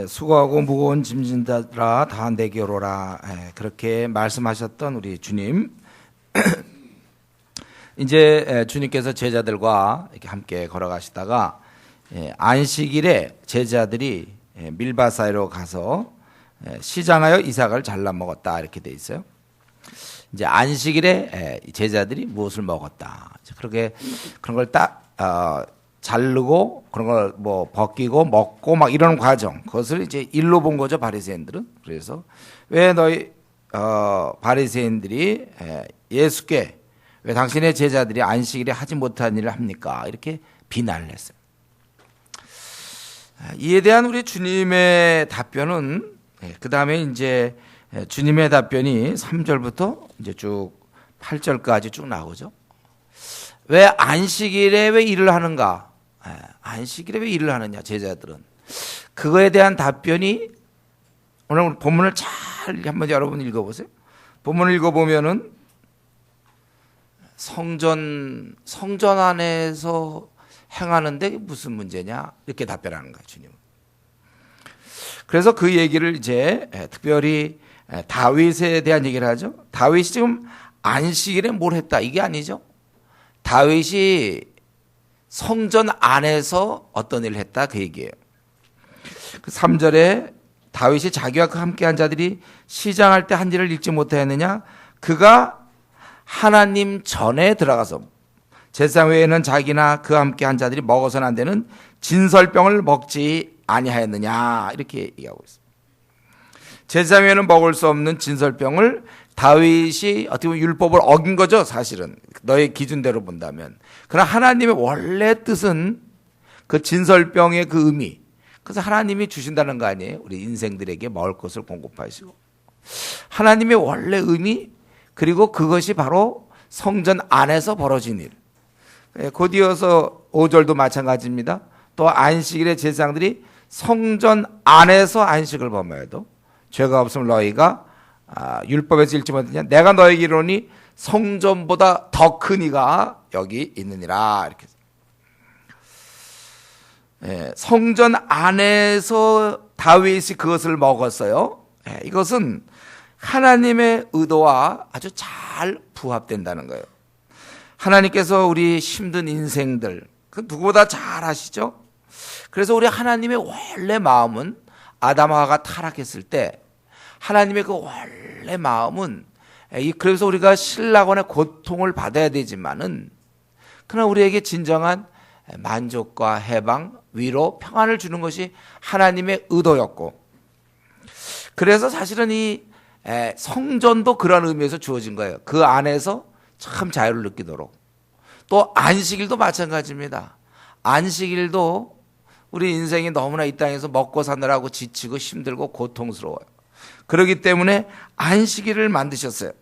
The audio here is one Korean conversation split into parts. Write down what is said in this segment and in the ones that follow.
수고하고 무거운 짐진다라 다 내게로 오라, 그렇게 말씀하셨던 우리 주님. 이제 주님께서 제자들과 이렇게 함께 걸어가시다가 안식일에 제자들이 밀바 사이로 가서 시장하여 이삭을 잘라 먹었다, 이렇게 돼 있어요. 이제 안식일에 제자들이 무엇을 먹었다, 그렇게 그런 걸 딱 자르고 그런 걸 뭐 벗기고 먹고 막 이런 과정, 그것을 이제 일로 본 거죠, 바리새인들은. 그래서 왜 너희 바리새인들이 예수께 왜 당신의 제자들이 안식일에 하지 못한 일을 합니까? 이렇게 비난을 했어요. 이에 대한 우리 주님의 답변은, 그 다음에 이제 주님의 답변이 3절부터 이제 쭉 8절까지 쭉 나오죠. 왜 안식일에 왜 일을 하는가? 안식일에 왜 일을 하느냐, 제자들은. 그거에 대한 답변이, 오늘 본문을 잘 한번 여러분 읽어보세요. 본문을 읽어보면은 성전 안에서 행하는데 무슨 문제냐, 이렇게 답변하는 거예요, 주님은. 그래서 그 얘기를 이제 특별히 다윗에 대한 얘기를 하죠. 다윗이 지금 안식일에 뭘 했다, 이게 아니죠. 다윗이 성전 안에서 어떤 일을 했다, 그 얘기예요. 그 3절에 다윗이 자기와 그 함께한 자들이 시장할 때 한 일을 읽지 못하였느냐, 그가 하나님 전에 들어가서 제사장 외에는 자기나 그 함께한 자들이 먹어서는 안 되는 진설병을 먹지 아니하였느냐, 이렇게 얘기하고 있습니다. 제사장 외에는 먹을 수 없는 진설병을 다윗이 어떻게 보면 율법을 어긴 거죠, 사실은. 너의 기준대로 본다면. 그러나 하나님의 원래 뜻은 그 진설병의 그 의미, 그래서 하나님이 주신다는 거 아니에요? 우리 인생들에게 먹을 것을 공급하시고. 하나님의 원래 의미, 그리고 그것이 바로 성전 안에서 벌어진 일. 곧 이어서 5절도 마찬가지입니다. 또 안식일에 제사장들이 성전 안에서 안식을 범하여도 죄가 없음을 너희가 율법에서 읽지 못했냐, 내가 너에게 이르노니 성전보다 더 큰 이가 여기 있느니라, 이렇게. 성전 안에서 다윗이 그것을 먹었어요. 이것은 하나님의 의도와 아주 잘 부합된다는 거예요. 하나님께서 우리 힘든 인생들, 그 누구보다 잘 아시죠? 그래서 우리 하나님의 원래 마음은, 아담하와가 타락했을 때 하나님의 그 원래 마음은, 그래서 우리가 신라곤의 고통을 받아야 되지만은, 그러나 우리에게 진정한 만족과 해방, 위로, 평안을 주는 것이 하나님의 의도였고, 그래서 사실은 이 성전도 그런 의미에서 주어진 거예요. 그 안에서 참 자유를 느끼도록. 또 안식일도 마찬가지입니다. 안식일도 우리 인생이 너무나 이 땅에서 먹고 사느라고 지치고 힘들고 고통스러워요. 그렇기 때문에 안식일을 만드셨어요.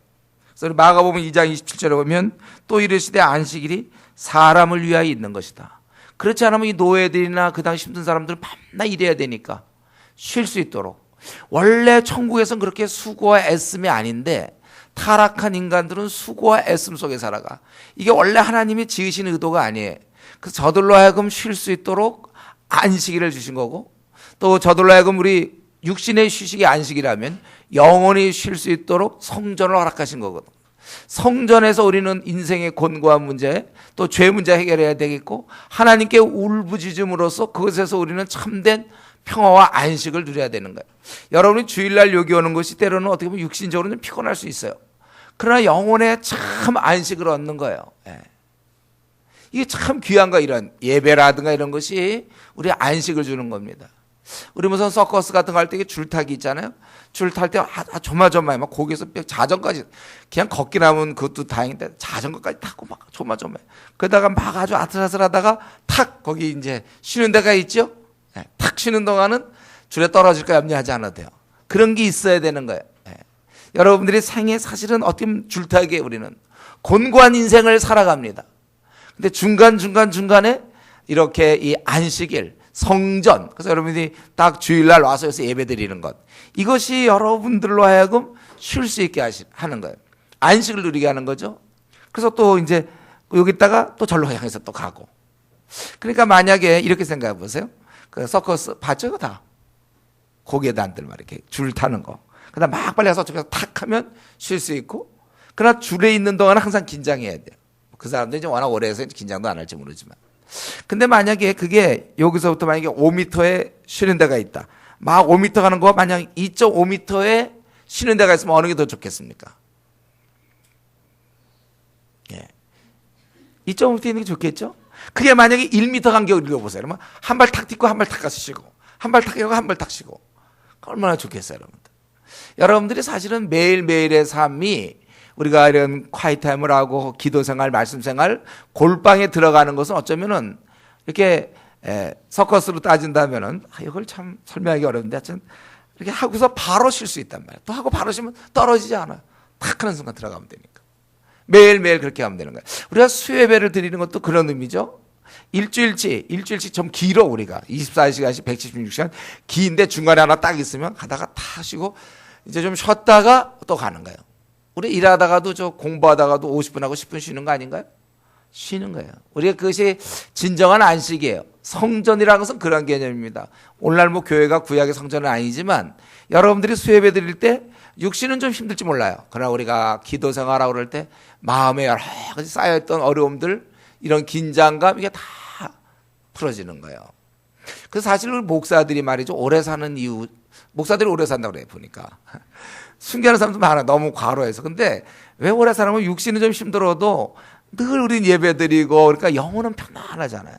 그래서 마가복음 2장 27절에 보면 또 이르시되 안식일이 사람을 위하여 있는 것이다. 그렇지 않으면 이 노예들이나 그 당시 힘든 사람들은 밤낮 일해야 되니까 쉴 수 있도록. 원래 천국에서는 그렇게 수고와 애씀이 아닌데 타락한 인간들은 수고와 애씀 속에 살아가. 이게 원래 하나님이 지으신 의도가 아니에요. 그래서 저들로 하여금 쉴 수 있도록 안식일을 주신 거고, 또 저들로 하여금 우리 육신의 휴식이 안식이라면 영원히 쉴 수 있도록 성전을 허락하신 거거든. 성전에서 우리는 인생의 곤고한 문제, 또 죄 문제 해결해야 되겠고, 하나님께 울부짖음으로써 그것에서 우리는 참된 평화와 안식을 누려야 되는 거예요. 여러분이 주일날 여기 오는 것이 때로는 어떻게 보면 육신적으로는 피곤할 수 있어요. 그러나 영혼에 참 안식을 얻는 거예요. 이게 참 귀한 거, 이런 예배라든가 이런 것이 우리 안식을 주는 겁니다. 우리 무슨 서커스 같은 거 할 때 줄타기 있잖아요. 줄 탈 때 조마조마해. 막 거기에서 자전거까지 그냥 걷기 나면 그것도 다행인데 자전거까지 타고 막 조마조마해. 그러다가 막 아주 아슬아슬하다가 탁 거기 이제 쉬는 데가 있죠. 탁 쉬는 동안은 줄에 떨어질까 염려하지 않아도 돼요. 그런 게 있어야 되는 거예요. 여러분들이 생애 사실은 어떻게 보면 줄타기에 우리는 곤고한 인생을 살아갑니다. 근데 중간에 이렇게 이 안식일, 성전, 그래서 여러분들이 딱 주일날 와서 여기서 예배 드리는 것, 이것이 여러분들로 하여금 쉴 수 있게 하는 거예요. 안식을 누리게 하는 거죠. 그래서 또 이제 여기다가 또 절로 향해서 또 가고. 그러니까 만약에 이렇게 생각해 보세요. 그 서커스 봤죠, 다. 고개도 안 들면 이렇게 줄 타는 거. 그다음 막 빨리 가서 저기서 탁 하면 쉴 수 있고. 그러나 줄에 있는 동안은 항상 긴장해야 돼요. 그 사람들이 이제 워낙 오래 해서 긴장도 안 할지 모르지만. 근데 만약에 그게 여기서부터 만약에 5m에 쉬는 데가 있다. 막 5m 가는 거 만약 2.5m에 쉬는 데가 있으면 어느 게 더 좋겠습니까? 예. 2.5m 있는 게 좋겠죠? 그게 만약에 1m 간격을 읽어보세요. 그러면 한 발 탁 딛고 한 발 탁 가서 쉬고, 한 발 탁 딛고 한 발 탁 쉬고. 얼마나 좋겠어요, 여러분들. 여러분들이 사실은 매일매일의 삶이 우리가 이런 콰이타임을 하고 기도 생활, 말씀 생활, 골방에 들어가는 것은 어쩌면은 이렇게 서커스로 따진다면은 이걸 참 설명하기 어려운데 하여튼 이렇게 하고서 바로 쉴 수 있단 말이에요. 또 하고 바로 쉬면 떨어지지 않아요. 탁 하는 순간 들어가면 되니까. 매일매일 그렇게 하면 되는 거예요. 우리가 수요예배를 드리는 것도 그런 의미죠. 일주일치 좀 길어 우리가 24시간씩 176시간 긴데 중간에 하나 딱 있으면 가다가 다 쉬고 이제 좀 쉬었다가 또 가는 거예요. 우리 일하다가도 저 공부하다가도 50분 하고 10분 쉬는 거 아닌가요? 쉬는 거예요. 우리가 그것이 진정한 안식이에요. 성전이라는 것은 그런 개념입니다. 오늘날 뭐 교회가 구약의 성전은 아니지만 여러분들이 수요예배 드릴 때 육신은 좀 힘들지 몰라요. 그러나 우리가 기도 생활하고 그럴 때 마음에 여러 가지 쌓여있던 어려움들 이런 긴장감 이게 다 풀어지는 거예요. 그래서 사실 목사들이 말이죠. 오래 사는 이유 목사들이 오래 산다고 그래요. 보니까. 순교하는 사람도 많아. 너무 과로해서. 근데 왜 오래 살면 육신은 좀 힘들어도 늘 우린 예배 드리고 그러니까 영혼은 편안하잖아요.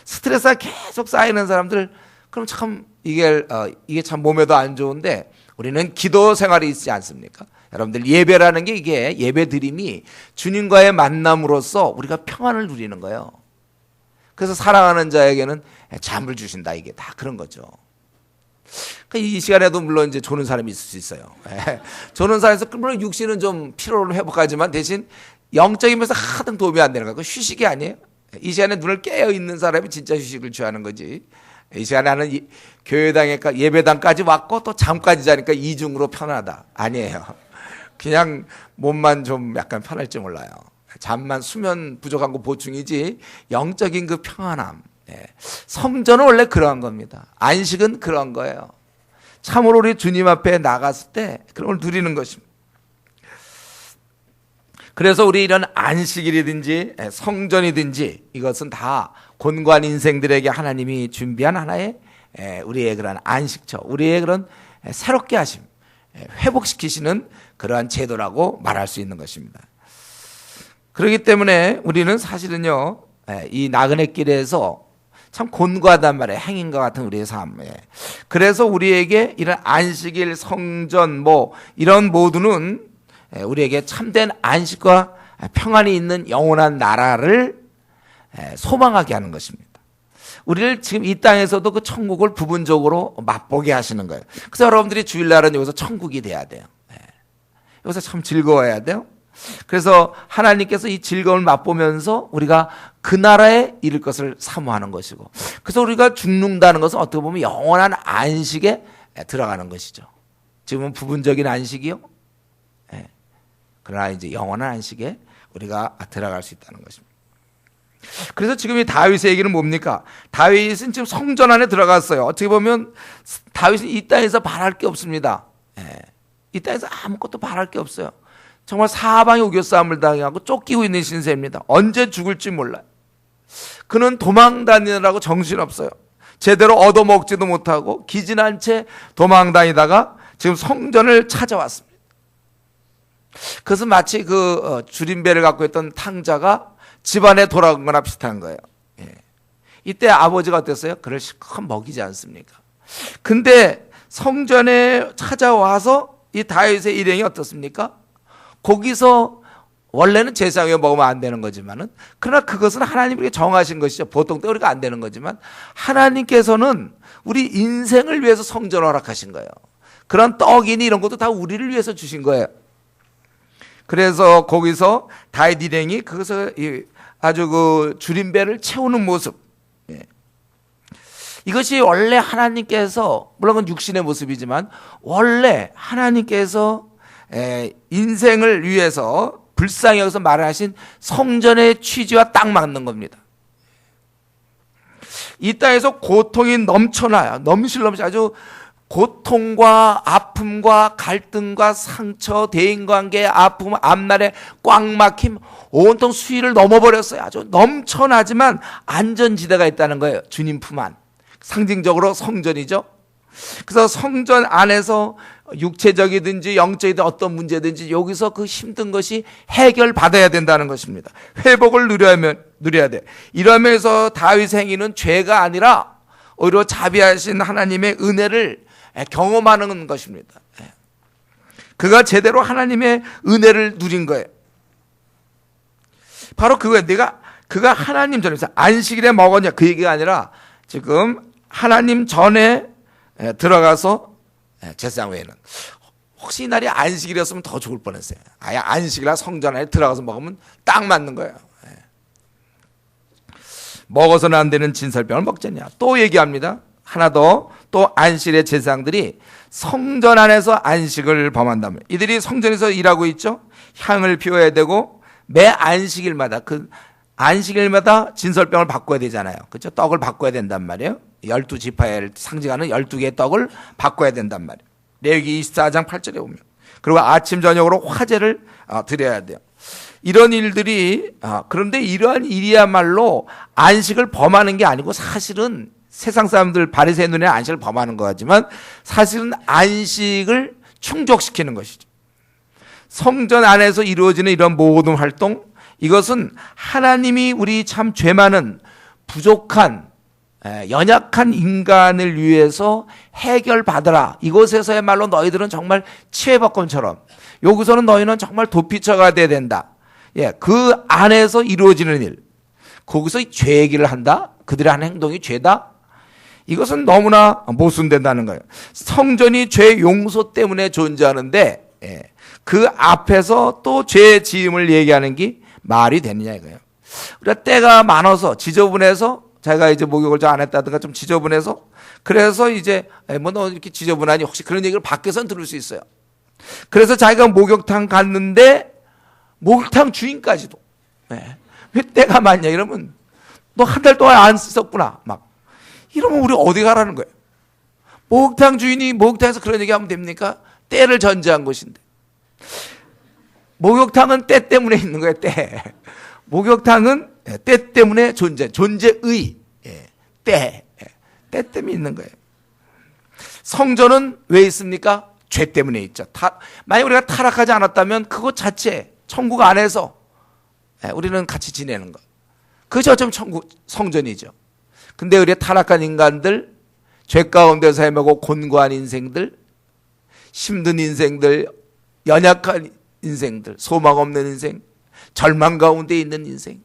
스트레스가 계속 쌓이는 사람들 그럼 참 이게 참 몸에도 안 좋은데 우리는 기도 생활이 있지 않습니까? 여러분들 예배라는 게 이게 예배 드림이 주님과의 만남으로써 우리가 평안을 누리는 거예요. 그래서 사랑하는 자에게는 잠을 주신다. 이게 다 그런 거죠. 이 시간에도 물론 이제 조는 사람이 있을 수 있어요. 조는 사람에서 물론 육신은 좀 피로를 회복하지만 대신 영적인 면에서 하등 도움이 안 되는 거예요. 휴식이 아니에요. 이 시간에 눈을 깨어 있는 사람이 진짜 휴식을 취하는 거지. 이 시간에 나는 교회당에 예배당까지 왔고 또 잠까지 자니까 이중으로 편하다. 아니에요. 그냥 몸만 좀 약간 편할지 몰라요. 잠만 수면 부족한 거 보충이지 영적인 그 평안함. 성전은 원래 그러한 겁니다. 안식은 그런 거예요. 참으로 우리 주님 앞에 나갔을 때 그런 걸 누리는 것입니다. 그래서 우리 이런 안식일이든지 성전이든지 이것은 다 곤고한 인생들에게 하나님이 준비한 하나의 우리의 그런 안식처, 우리의 그런 새롭게 하심, 회복시키시는 그러한 제도라고 말할 수 있는 것입니다. 그렇기 때문에 우리는 사실은요, 이 나그네 길에서 참 곤고하단 말이에요. 행인과 같은 우리의 삶. 그래서 우리에게 이런 안식일, 성전, 뭐 이런 모두는 우리에게 참된 안식과 평안이 있는 영원한 나라를 소망하게 하는 것입니다. 우리를 지금 이 땅에서도 그 천국을 부분적으로 맛보게 하시는 거예요. 그래서 여러분들이 주일날은 여기서 천국이 돼야 돼요. 여기서 참 즐거워야 돼요. 그래서 하나님께서 이 즐거움을 맛보면서 우리가 그 나라에 이를 것을 사모하는 것이고, 그래서 우리가 죽는다는 것은 어떻게 보면 영원한 안식에 들어가는 것이죠. 지금은 부분적인 안식이요. 그러나 이제 영원한 안식에 우리가 들어갈 수 있다는 것입니다. 그래서 지금 이 다윗의 얘기는 뭡니까? 다윗은 지금 성전 안에 들어갔어요. 어떻게 보면 다윗은 이 땅에서 바랄 게 없습니다. 이 땅에서 아무것도 바랄 게 없어요. 정말 사방에 우겨싸움을 당하고 쫓기고 있는 신세입니다. 언제 죽을지 몰라요. 그는 도망 다니느라고 정신없어요. 제대로 얻어먹지도 못하고 기진한 채 도망 다니다가 지금 성전을 찾아왔습니다. 그것은 마치 그 줄임배를 갖고 있던 탕자가 집안에 돌아온 거나 비슷한 거예요. 이때 아버지가 어땠어요? 그를 실컷 먹이지 않습니까? 근데 성전에 찾아와서 이 다윗의 일행이 어떻습니까? 거기서 원래는 제사에 먹으면 안 되는 거지만은, 그러나 그것은 하나님께 정하신 것이죠. 보통 때 우리가 안 되는 거지만 하나님께서는 우리 인생을 위해서 성전을 허락하신 거예요. 그런 떡이니 이런 것도 다 우리를 위해서 주신 거예요. 그래서 거기서 다윗 일행이 그것을 아주 그 줄임배를 채우는 모습, 이것이 원래 하나님께서, 물론 그건 육신의 모습이지만 원래 하나님께서 인생을 위해서 불쌍히 여기서 말하신 성전의 취지와 딱 맞는 겁니다. 이 땅에서 고통이 넘쳐나요. 넘실넘실 아주 고통과 아픔과 갈등과 상처, 대인관계, 아픔, 앞날에 꽉 막힘, 온통 수위를 넘어버렸어요. 아주 넘쳐나지만 안전지대가 있다는 거예요. 주님 품 안. 상징적으로 성전이죠. 그래서 성전 안에서 육체적이든지 영적이든 어떤 문제든지 여기서 그 힘든 것이 해결받아야 된다는 것입니다. 회복을 누려야 돼. 이러면서 다윗의 행위는 죄가 아니라 오히려 자비하신 하나님의 은혜를 경험하는 것입니다. 그가 제대로 하나님의 은혜를 누린 거예요. 바로 그거예요. 그가 하나님 전에서 안식일에 먹었냐 그 얘기가 아니라 지금 하나님 전에 들어가서 제사장 외에는 혹시 이 날이 안식일이었으면 더 좋을 뻔했어요. 아예 안식일날 성전 안에 들어가서 먹으면 딱 맞는 거예요. 먹어서는 안 되는 진설병을 먹잖냐. 또 얘기합니다. 하나 더, 또 안식일의 제사장들이 성전 안에서 안식을 범한다면, 이들이 성전에서 일하고 있죠. 향을 피워야 되고 매 안식일마다 진설병을 바꿔야 되잖아요. 그렇죠? 떡을 바꿔야 된단 말이에요. 12지파를 상징하는 12개의 떡을 바꿔야 된단 말이에요. 레위기 24장 8절에 보면. 그리고 아침 저녁으로 화제를 드려야 돼요. 이런 일들이 그런데 이러한 일이야말로 안식을 범하는 게 아니고 사실은 세상 사람들 바리새인 눈에 안식을 범하는 거 같지만 사실은 안식을 충족시키는 것이죠. 성전 안에서 이루어지는 이런 모든 활동, 이것은 하나님이 우리 참 죄 많은 부족한 연약한 인간을 위해서 해결받으라. 이곳에서야말로 너희들은 정말 치외법권처럼, 여기서는 너희는 정말 도피처가 돼야 된다. 그 안에서 이루어지는 일, 거기서 죄 얘기를 한다? 그들의 하는 행동이 죄다? 이것은 너무나 모순된다는 거예요. 성전이 죄 용서 때문에 존재하는데 그 앞에서 또 죄 지음을 얘기하는 게 말이 되느냐 이거예요. 우리가 때가 많아서 지저분해서 자기가 이제 목욕을 좀 안 했다든가 좀 지저분해서, 그래서 이제 뭐 너 이렇게 지저분하니 혹시 그런 얘기를 밖에서는 들을 수 있어요. 그래서 자기가 목욕탕 갔는데 목욕탕 주인까지도 왜 때가 많냐 이러면 너 한 달 동안 안 씻었구나 막 이러면 우리 어디 가라는 거예요. 목욕탕 주인이 목욕탕에서 그런 얘기하면 됩니까? 때를 전제한 것인데. 목욕탕은 때 때문에 있는 거예요. 때. 목욕탕은 때 때문에 존재의 때 때문에 있는 거예요. 성전은 왜 있습니까? 죄 때문에 있죠. 만약 우리가 타락하지 않았다면 그것 자체 천국 안에서 우리는 같이 지내는 거, 그저 좀 성전이죠. 근데 우리 타락한 인간들, 죄 가운데서 헤매고 곤고한 인생들, 힘든 인생들, 연약한 인생들, 소망 없는 인생, 절망 가운데 있는 인생,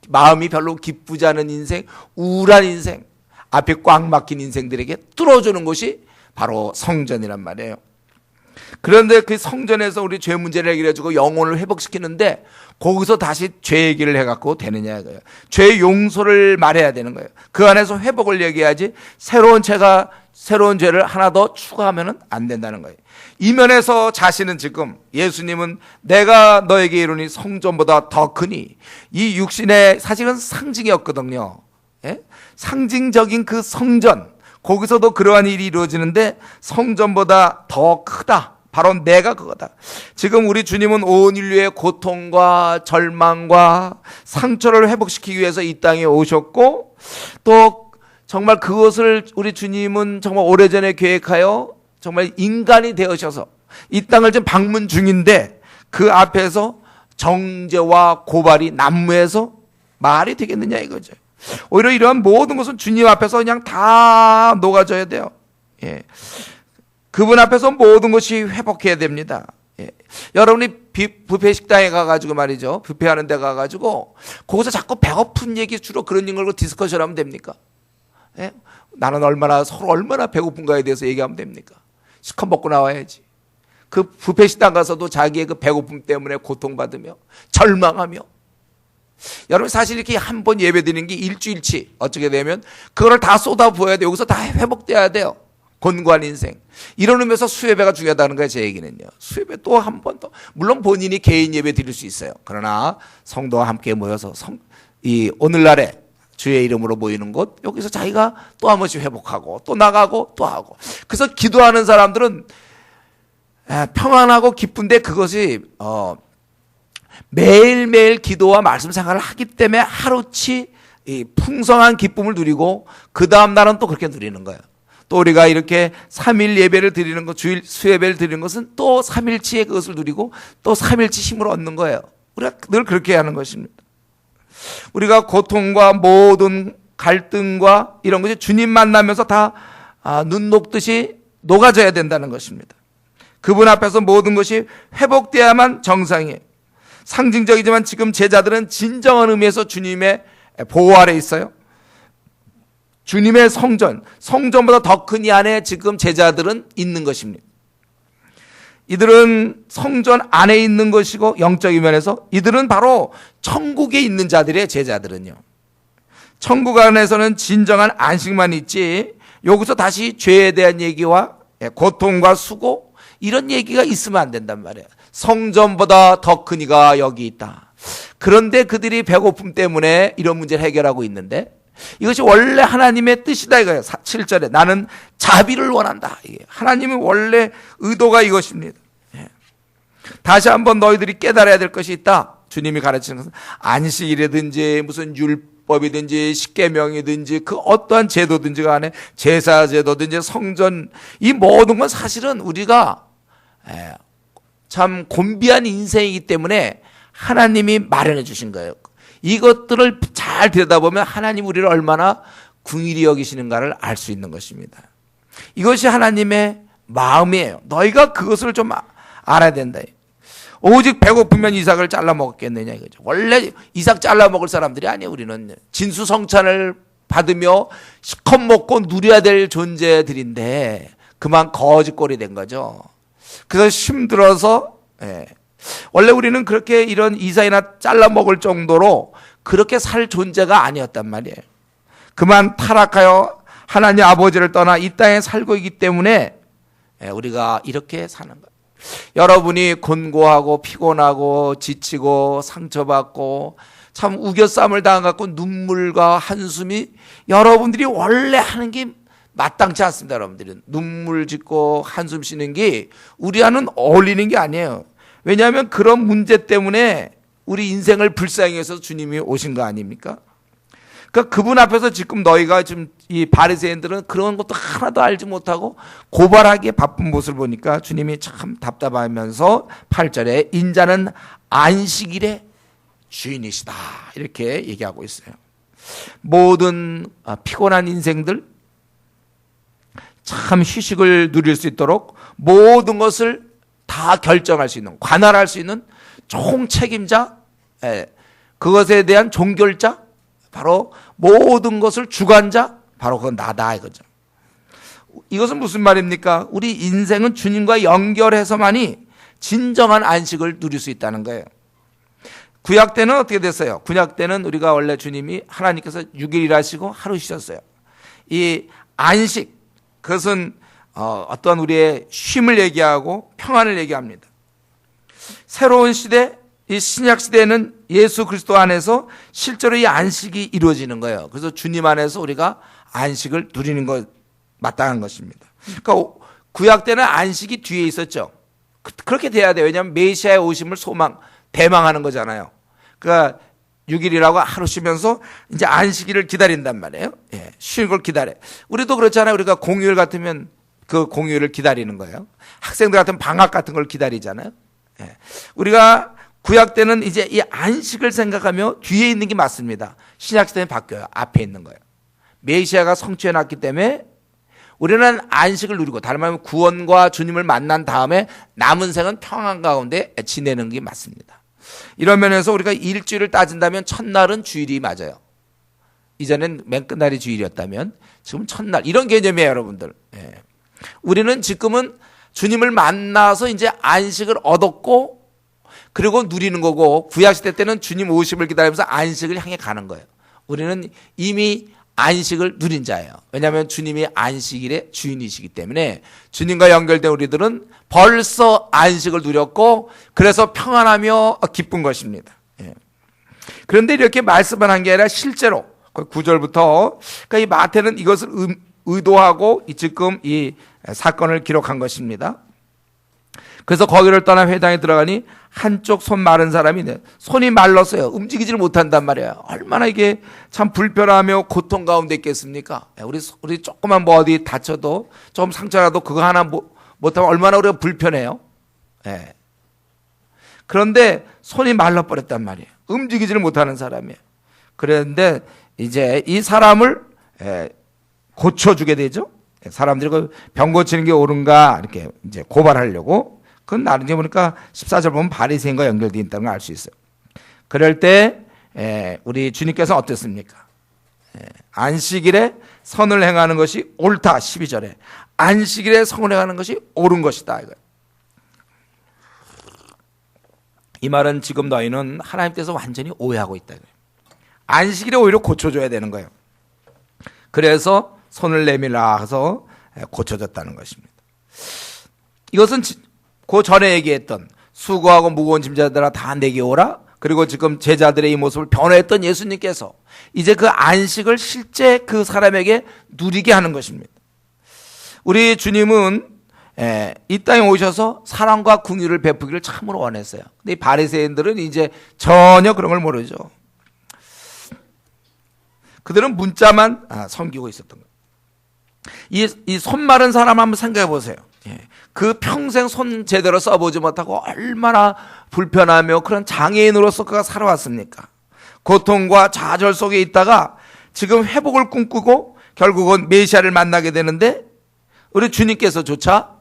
마음이 별로 기쁘지 않은 인생, 우울한 인생, 앞에 꽉 막힌 인생들에게 뚫어주는 것이 바로 성전이란 말이에요. 그런데 그 성전에서 우리 죄 문제를 해결해주고 영혼을 회복시키는데 거기서 다시 죄 얘기를 해갖고 되느냐 이거예요. 죄 용서를 말해야 되는 거예요. 그 안에서 회복을 얘기해야지 새로운 죄를 하나 더 추가하면 안 된다는 거예요. 이 면에서 자신은 지금 예수님은 내가 너에게 이르니 성전보다 더 크니, 이 육신의 사실은 상징이었거든요. 상징적인 그 성전, 거기서도 그러한 일이 이루어지는데 성전보다 더 크다. 바로 내가 그거다. 지금 우리 주님은 온 인류의 고통과 절망과 상처를 회복시키기 위해서 이 땅에 오셨고, 또 정말 그것을 우리 주님은 정말 오래전에 계획하여 정말 인간이 되어셔서 이 땅을 지금 방문 중인데 그 앞에서 정죄와 고발이 난무해서 말이 되겠느냐 이거죠. 오히려 이러한 모든 것은 주님 앞에서 그냥 다 녹아져야 돼요. 그분 앞에서 모든 것이 회복해야 됩니다. 여러분이 뷔페 식당에 가가지고 말이죠. 뷔페하는 데 가가지고 거기서 자꾸 배고픈 얘기 주로 그런 걸 디스커션 하면 됩니까? 나는 서로 얼마나 배고픈가에 대해서 얘기하면 됩니까? 시컷 먹고 나와야지. 그 뷔페 식당 가서도 자기의 그 배고픔 때문에 고통받으며 절망하며, 여러분 사실 이렇게 한 번 예배 드리는 게 일주일치 어떻게 되면 그거를 다 쏟아 부어야 돼요. 여기서 다 회복돼야 돼요. 곤고한 인생. 이런 의미에서 수예배가 중요하다는 거예요. 제 얘기는요. 수예배 또 한 번 더. 물론 본인이 개인 예배 드릴 수 있어요. 그러나 성도와 함께 모여서 이 오늘날에 주의 이름으로 모이는 곳, 여기서 자기가 또 한 번씩 회복하고 또 나가고 또 하고. 그래서 기도하는 사람들은 평안하고 기쁜데 그것이 매일매일 기도와 말씀 생활을 하기 때문에 하루치 이 풍성한 기쁨을 누리고 그 다음 날은 또 그렇게 누리는 거예요. 또 우리가 이렇게 3일 예배를 드리는 것, 주일 수예배를 드리는 것은 또 3일치의 그것을 누리고 또 3일치 힘을 얻는 거예요. 우리가 늘 그렇게 하는 것입니다. 우리가 고통과 모든 갈등과 이런 것이 주님 만나면서 다 눈 녹듯이 녹아져야 된다는 것입니다. 그분 앞에서 모든 것이 회복돼야만 정상이에요. 상징적이지만 지금 제자들은 진정한 의미에서 주님의 보호 아래 있어요. 주님의 성전보다 더 큰 이 안에 지금 제자들은 있는 것입니다. 이들은 성전 안에 있는 것이고 영적인 면에서 이들은 바로 천국에 있는 자들의 제자들은요. 천국 안에서는 진정한 안식만 있지 여기서 다시 죄에 대한 얘기와 고통과 수고 이런 얘기가 있으면 안 된단 말이에요. 성전보다 더 큰 이가 여기 있다. 그런데 그들이 배고픔 때문에 이런 문제를 해결하고 있는데 이것이 원래 하나님의 뜻이다 이거예요. 7절에 나는 자비를 원한다. 하나님의 원래 의도가 이것입니다. 다시 한번 너희들이 깨달아야 될 것이 있다. 주님이 가르치는 것은 안식일이든지 무슨 율법이든지 십계명이든지 그 어떠한 제도든지 간에 제사 제도든지 성전 이 모든 건 사실은 우리가 참 곤비한 인생이기 때문에 하나님이 마련해 주신 거예요. 이것들을 잘 들여다보면 하나님 우리를 얼마나 긍휼히 여기시는가를 알 수 있는 것입니다. 이것이 하나님의 마음이에요. 너희가 그것을 좀 알아야 된다. 오직 배고프면 이삭을 잘라 먹었겠느냐 이거죠. 원래 이삭 잘라 먹을 사람들이 아니에요. 우리는 진수성찬을 받으며 시컷 먹고 누려야 될 존재들인데 그만 거짓골이 된 거죠. 그래서 힘들어서 원래 우리는 그렇게 이런 이삭이나 잘라 먹을 정도로 그렇게 살 존재가 아니었단 말이에요. 그만 타락하여 하나님 아버지를 떠나 이 땅에 살고 있기 때문에 우리가 이렇게 사는 거예요. 여러분이 곤고하고 피곤하고 지치고 상처받고 참 우겨쌈을 당해갖고 눈물과 한숨이 여러분들이 원래 하는 게 마땅치 않습니다. 여러분들은 눈물 짓고 한숨 쉬는 게 우리와는 어울리는 게 아니에요. 왜냐하면 그런 문제 때문에 우리 인생을 불쌍히 해서 주님이 오신 거 아닙니까? 그러니까 그분 앞에서 지금 너희가 지금 이 바리새인들은 그런 것도 하나도 알지 못하고 고발하기에 바쁜 모습을 보니까 주님이 참 답답하면서 8절에 인자는 안식일의 주인이시다 이렇게 얘기하고 있어요. 모든 피곤한 인생들 참 휴식을 누릴 수 있도록 모든 것을 다 결정할 수 있는 관할할 수 있는 총책임자 그것에 대한 종결자 바로 모든 것을 주관자 바로 그건 나다 이거죠. 이것은 무슨 말입니까? 우리 인생은 주님과 연결해서만이 진정한 안식을 누릴 수 있다는 거예요. 구약 때는 어떻게 됐어요? 구약 때는 우리가 원래 주님이 하나님께서 6일 일하시고 하루 쉬셨어요. 이 안식 그것은 어떤 우리의 쉼을 얘기하고 평안을 얘기합니다. 새로운 시대 이 신약 시대에는 예수 그리스도 안에서 실제로 이 안식이 이루어지는 거예요. 그래서 주님 안에서 우리가 안식을 누리는 것 마땅한 것입니다. 그러니까 구약 때는 안식이 뒤에 있었죠. 그렇게 돼야 돼요. 왜냐하면 메시아의 오심을 대망하는 거잖아요. 그러니까 6일이라고 하루 쉬면서 이제 안식일을 기다린단 말이에요. 쉬는 걸 기다려. 우리도 그렇잖아요. 우리가 공휴일 같으면 그 공휴일을 기다리는 거예요. 학생들 같은 방학 같은 걸 기다리잖아요. 우리가 구약 때는 이제 이 안식을 생각하며 뒤에 있는 게 맞습니다. 신약 시대는 바뀌어요. 앞에 있는 거예요. 메시아가 성취해 놨기 때문에 우리는 안식을 누리고 다른 말하면 구원과 주님을 만난 다음에 남은 생은 평안 가운데 지내는 게 맞습니다. 이런 면에서 우리가 일주일을 따진다면 첫날은 주일이 맞아요. 이전엔 맨 끝날이 주일이었다면 지금 첫날 이런 개념이에요, 여러분들. 우리는 지금은 주님을 만나서 이제 안식을 얻었고 그리고 누리는 거고 구약시대 때는 주님 오심을 기다리면서 안식을 향해 가는 거예요. 우리는 이미 안식을 누린 자예요. 왜냐하면 주님이 안식일의 주인이시기 때문에 주님과 연결된 우리들은 벌써 안식을 누렸고 그래서 평안하며 기쁜 것입니다. 그런데 이렇게 말씀만 한 게 아니라 실제로 9절부터. 그러니까 이 마태는 이것을 의도하고 지금 이 사건을 기록한 것입니다. 그래서 거기를 떠나 회당에 들어가니 한쪽 손 마른 사람이 손이 말랐어요. 움직이지를 못한단 말이에요. 얼마나 이게 참 불편하며 고통 가운데 있겠습니까? 우리 조그만 뭐 어디 다쳐도 좀 상처라도 그거 하나 못하면 얼마나 우리가 불편해요. 예. 그런데 손이 말라버렸단 말이에요. 움직이지를 못하는 사람이에요. 그런데 이제 이 사람을 고쳐주게 되죠. 사람들이 그 병 고치는 게 옳은가 이렇게 이제 고발하려고. 그건 나중에 보니까 14절 보면 바리새인과 연결되어 있다는 걸 알 수 있어요. 그럴 때 우리 주님께서 어땠습니까? 안식일에 선을 행하는 것이 옳다. 12절에 안식일에 선을 행하는 것이 옳은 것이다. 이 말은 지금 너희는 하나님께서 완전히 오해하고 있다. 안식일에 오히려 고쳐줘야 되는 거예요. 그래서 손을 내밀라 해서 고쳐졌다는 것입니다. 이것은 그 전에 얘기했던 수고하고 무거운 짐자들아 다 내게 오라. 그리고 지금 제자들의 이 모습을 변화했던 예수님께서 이제 그 안식을 실제 그 사람에게 누리게 하는 것입니다. 우리 주님은 이 땅에 오셔서 사랑과 긍휼을 베푸기를 참으로 원했어요. 근데 이 바리새인들은 이제 전혀 그런 걸 모르죠. 그들은 문자만 섬기고 있었던 거예요. 이 손 마른 사람 한번 생각해 보세요. 그 평생 손 제대로 써보지 못하고 얼마나 불편하며 그런 장애인으로서 그가 살아왔습니까? 고통과 좌절 속에 있다가 지금 회복을 꿈꾸고 결국은 메시아를 만나게 되는데 우리 주님께서조차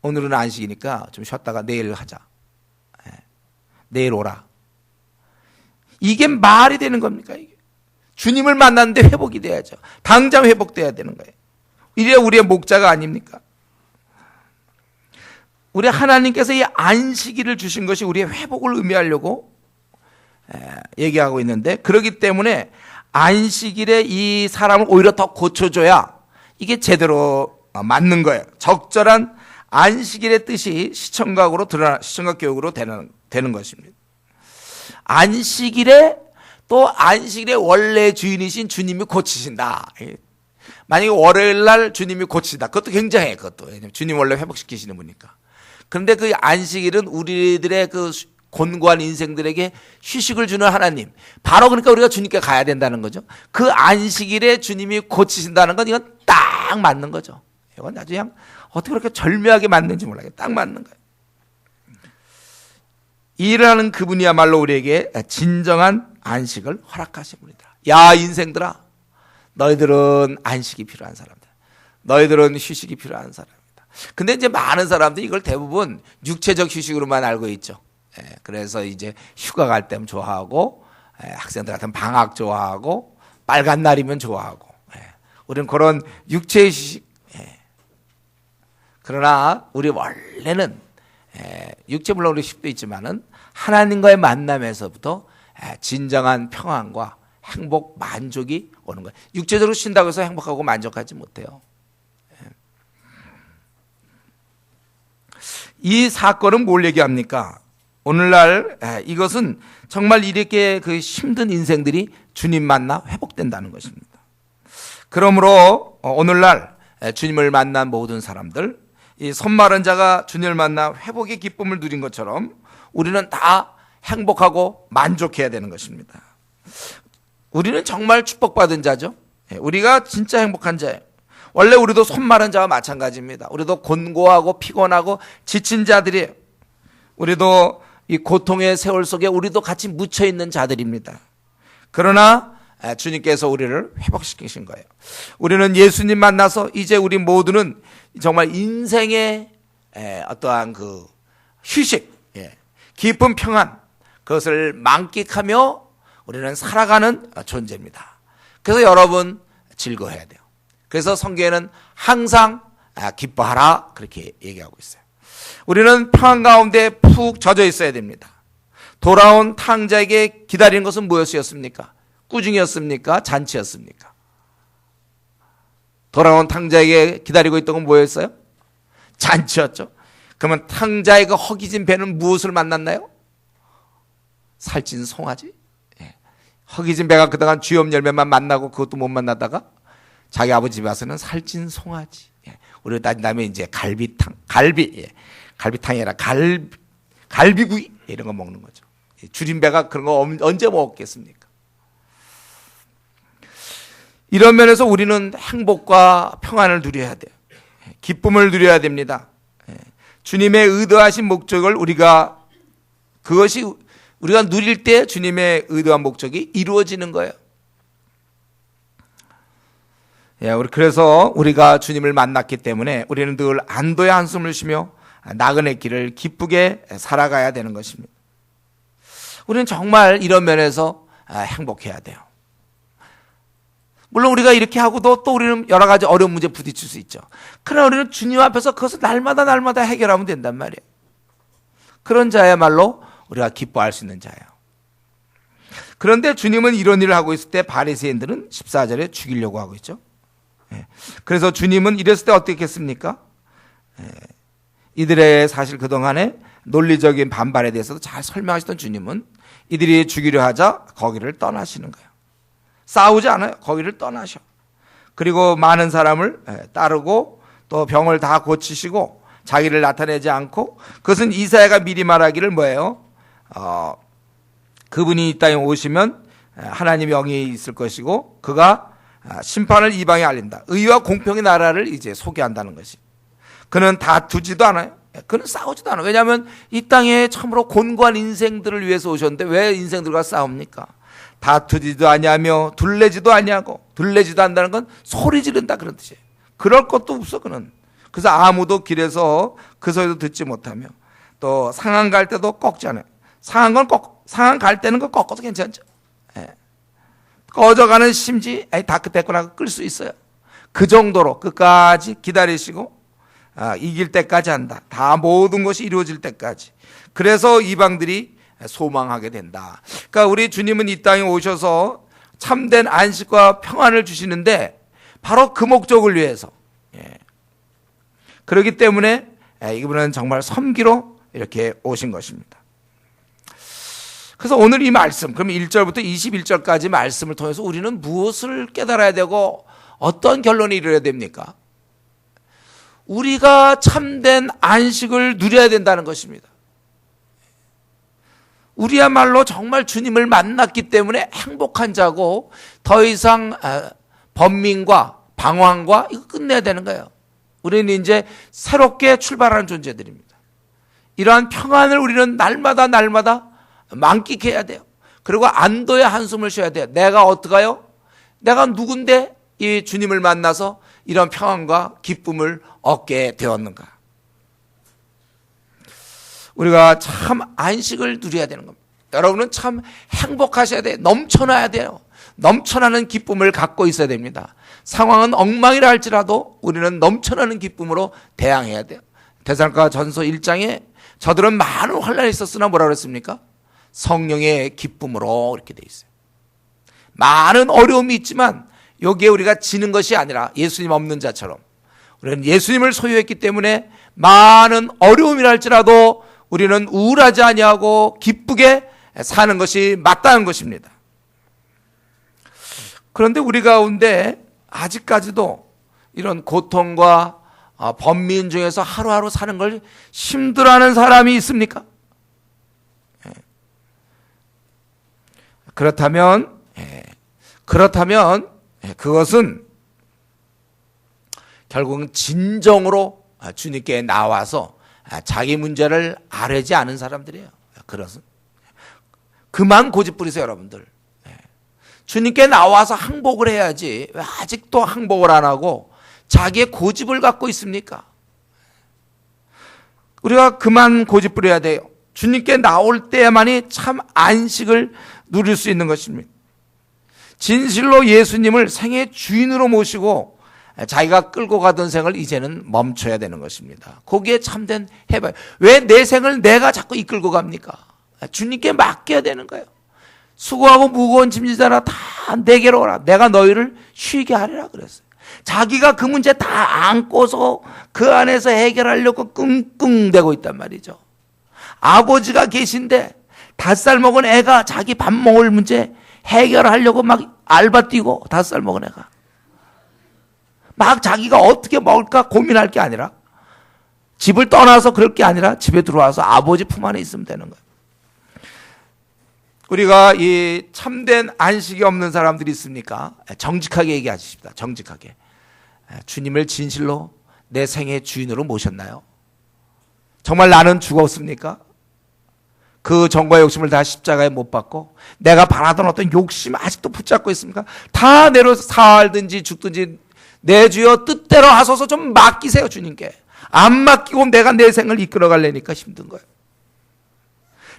오늘은 안식이니까 좀 쉬었다가 내일 하자. 내일 오라. 이게 말이 되는 겁니까? 이게? 주님을 만났는데 회복이 돼야죠. 당장 회복돼야 되는 거예요. 이게 우리의 목자가 아닙니까? 우리 하나님께서 이 안식일을 주신 것이 우리의 회복을 의미하려고 얘기하고 있는데, 그렇기 때문에 안식일에 이 사람을 오히려 더 고쳐줘야 이게 제대로 맞는 거예요. 적절한 안식일의 뜻이 시청각 교육으로 되는 것입니다. 안식일에 또 안식일의 원래 주인이신 주님이 고치신다. 만약에 월요일 날 주님이 고치다. 그것도 굉장해. 그것도. 주님 원래 회복시키시는 분이니까. 그런데 그 안식일은 우리들의 그 곤고한 인생들에게 휴식을 주는 하나님. 바로 그러니까 우리가 주님께 가야 된다는 거죠. 그 안식일에 주님이 고치신다는 건 이건 딱 맞는 거죠. 이건 아주 그냥 어떻게 그렇게 절묘하게 맞는지 몰라요. 딱 맞는 거예요. 일을 하는 그분이야말로 우리에게 진정한 안식을 허락하신 분이다. 야 인생들아, 너희들은 안식이 필요한 사람들, 너희들은 휴식이 필요한 사람이다. 근데 이제 많은 사람들이 이걸 대부분 육체적 휴식으로만 알고 있죠. 그래서 이제 휴가 갈 때면 좋아하고, 학생들 같은 방학 좋아하고, 빨간 날이면 좋아하고, 우리는 그런 육체의 휴식. 그러나 우리 원래는 육체 물론 우리 휴식도 있지만은 하나님과의 만남에서부터 진정한 평안과 행복, 만족이 오는 거예요. 육체적으로 쉰다고 해서 행복하고 만족하지 못해요. 이 사건은 뭘 얘기합니까? 오늘날 이것은 정말 이렇게 그 힘든 인생들이 주님 만나 회복된다는 것입니다. 그러므로 오늘날 주님을 만난 모든 사람들, 이 손마른 자가 주님을 만나 회복의 기쁨을 누린 것처럼 우리는 다 행복하고 만족해야 되는 것입니다. 우리는 정말 축복받은 자죠. 우리가 진짜 행복한 자예요. 원래 우리도 손마른 자와 마찬가지입니다. 우리도 곤고하고 피곤하고 지친 자들이에요. 우리도 이 고통의 세월 속에 우리도 같이 묻혀있는 자들입니다. 그러나 주님께서 우리를 회복시키신 거예요. 우리는 예수님 만나서 이제 우리 모두는 정말 인생의 어떠한 그 휴식, 깊은 평안, 그것을 만끽하며 우리는 살아가는 존재입니다. 그래서 여러분 즐거워해야 돼요. 그래서 성경에는 항상 기뻐하라 그렇게 얘기하고 있어요. 우리는 평안 가운데 푹 젖어 있어야 됩니다. 돌아온 탕자에게 기다리는 것은 무엇이었습니까? 꾸중이었습니까? 잔치였습니까? 돌아온 탕자에게 기다리고 있던 건 뭐였어요? 잔치였죠. 그러면 탕자의 그 허기진 배는 무엇을 만났나요? 살찐 송아지? 허기진 배가 그동안 쥐염 열매만 만나고 그것도 못 만나다가 자기 아버지 집에 와서는 살찐 송아지. 우리 따진 다음에 이제 갈비탕이 아니라 갈비구이 이런 거 먹는 거죠. 줄인 배가 그런 거 언제 먹었겠습니까? 이런 면에서 우리는 행복과 평안을 누려야 돼요. 기쁨을 누려야 됩니다. 주님의 의도하신 목적을 그것이 우리가 누릴 때 주님의 의도한 목적이 이루어지는 거예요. 그래서 우리가 주님을 만났기 때문에 우리는 늘 안도의 한숨을 쉬며 나그네 길을 기쁘게 살아가야 되는 것입니다. 우리는 정말 이런 면에서 행복해야 돼요. 물론 우리가 이렇게 하고도 또 우리는 여러 가지 어려운 문제에 부딪힐 수 있죠. 그러나 우리는 주님 앞에서 그것을 날마다 해결하면 된단 말이에요. 그런 자야말로 우리가 기뻐할 수 있는 자예요. 그런데 주님은 이런 일을 하고 있을 때 바리새인들은 14절에 죽이려고 하고 있죠. 그래서 주님은 이랬을 때 어떻게 했습니까? 이들의 사실 그동안의 논리적인 반발에 대해서도 잘 설명하시던 주님은 이들이 죽이려 하자 거기를 떠나시는 거예요. 싸우지 않아요. 거기를 떠나셔. 그리고 많은 사람을 따르고 또 병을 다 고치시고 자기를 나타내지 않고, 그것은 이사야가 미리 말하기를 뭐예요? 그분이 이 땅에 오시면 하나님의 영이 있을 것이고 그가 심판을 이방에 알린다. 의와 공평의 나라를 이제 소개한다는 것이. 그는 다투지도 않아요. 그는 싸우지도 않아요. 왜냐하면 이 땅에 참으로 곤고한 인생들을 위해서 오셨는데 왜 인생들과 싸웁니까? 다투지도 아니하며 둘레지도 아니하고, 둘레지도 한다는 건 소리 지른다 그런 뜻이에요. 그럴 것도 없어 그는. 그래서 아무도 길에서 그 소리도 듣지 못하며 또 상한 갈 때도 꺾지 않아요. 상한 갈 때는 거 꺾어도 괜찮죠. 꺼져가는 심지 다 그때거나 끌 수 있어요. 그 정도로 끝까지 기다리시고 이길 때까지 한다. 다 모든 것이 이루어질 때까지. 그래서 이방들이 소망하게 된다. 그러니까 우리 주님은 이 땅에 오셔서 참된 안식과 평안을 주시는데 바로 그 목적을 위해서. 그렇기 때문에 이분은 정말 섬기러 이렇게 오신 것입니다. 그래서 오늘 이 말씀, 그럼 1절부터 21절까지 말씀을 통해서 우리는 무엇을 깨달아야 되고 어떤 결론에 이르러야 됩니까? 우리가 참된 안식을 누려야 된다는 것입니다. 우리야말로 정말 주님을 만났기 때문에 행복한 자고 더 이상 번민과 방황과 이거 끝내야 되는 거예요. 우리는 이제 새롭게 출발하는 존재들입니다. 이러한 평안을 우리는 날마다 만끽해야 돼요. 그리고 안도의 한숨을 쉬어야 돼요. 내가 어떡해요? 내가 누군데 이 주님을 만나서 이런 평안과 기쁨을 얻게 되었는가? 우리가 참 안식을 누려야 되는 겁니다. 여러분은 참 행복하셔야 돼요. 넘쳐나야 돼요. 넘쳐나는 기쁨을 갖고 있어야 됩니다. 상황은 엉망이라 할지라도 우리는 넘쳐나는 기쁨으로 대항해야 돼요. 데살로니가 전서 1장에 저들은 많은 환난이 있었으나 뭐라고 그랬습니까? 성령의 기쁨으로 이렇게 돼 있어요. 많은 어려움이 있지만 여기에 우리가 지는 것이 아니라 예수님 없는 자처럼 우리는 예수님을 소유했기 때문에 많은 어려움이라 할지라도 우리는 우울하지 아니하고 기쁘게 사는 것이 맞다는 것입니다. 그런데 우리 가운데 아직까지도 이런 고통과 번민 중에서 하루하루 사는 걸 힘들어하는 사람이 있습니까? 그렇다면 그것은 결국은 진정으로 주님께 나와서 자기 문제를 아뢰지 않은 사람들이에요. 그것은 그만 고집 부리세요, 여러분들. 주님께 나와서 항복을 해야지 왜 아직도 항복을 안 하고 자기의 고집을 갖고 있습니까? 우리가 그만 고집 부려야 돼요. 주님께 나올 때만이 참 안식을 누릴 수 있는 것입니다. 진실로 예수님을 생의 주인으로 모시고 자기가 끌고 가던 생을 이제는 멈춰야 되는 것입니다. 거기에 참된 해봐요. 왜 내 생을 내가 자꾸 이끌고 갑니까? 주님께 맡겨야 되는 거예요. 수고하고 무거운 짐지잖아. 다 내게로 오라. 내가 너희를 쉬게 하리라 그랬어요. 자기가 그 문제 다 안고서 그 안에서 해결하려고 끙끙대고 있단 말이죠. 아버지가 계신데 5살 먹은 애가 자기 밥 먹을 문제 해결하려고 막 알바 뛰고 5살 먹은 애가 막 자기가 어떻게 먹을까 고민할 게 아니라 집을 떠나서 그럴 게 아니라 집에 들어와서 아버지 품 안에 있으면 되는 거예요. 우리가 이 참된 안식이 없는 사람들이 있습니까? 정직하게 얘기하십시다. 정직하게. 주님을 진실로 내 생의 주인으로 모셨나요? 정말 나는 죽었습니까? 그 정과 욕심을 다 십자가에 못 박고 내가 바라던 어떤 욕심 아직도 붙잡고 있습니까? 다 내로 살든지 죽든지 내 주여 뜻대로 하소서 좀 맡기세요. 주님께. 안 맡기고 내가 내 생을 이끌어 가려니까 힘든 거예요.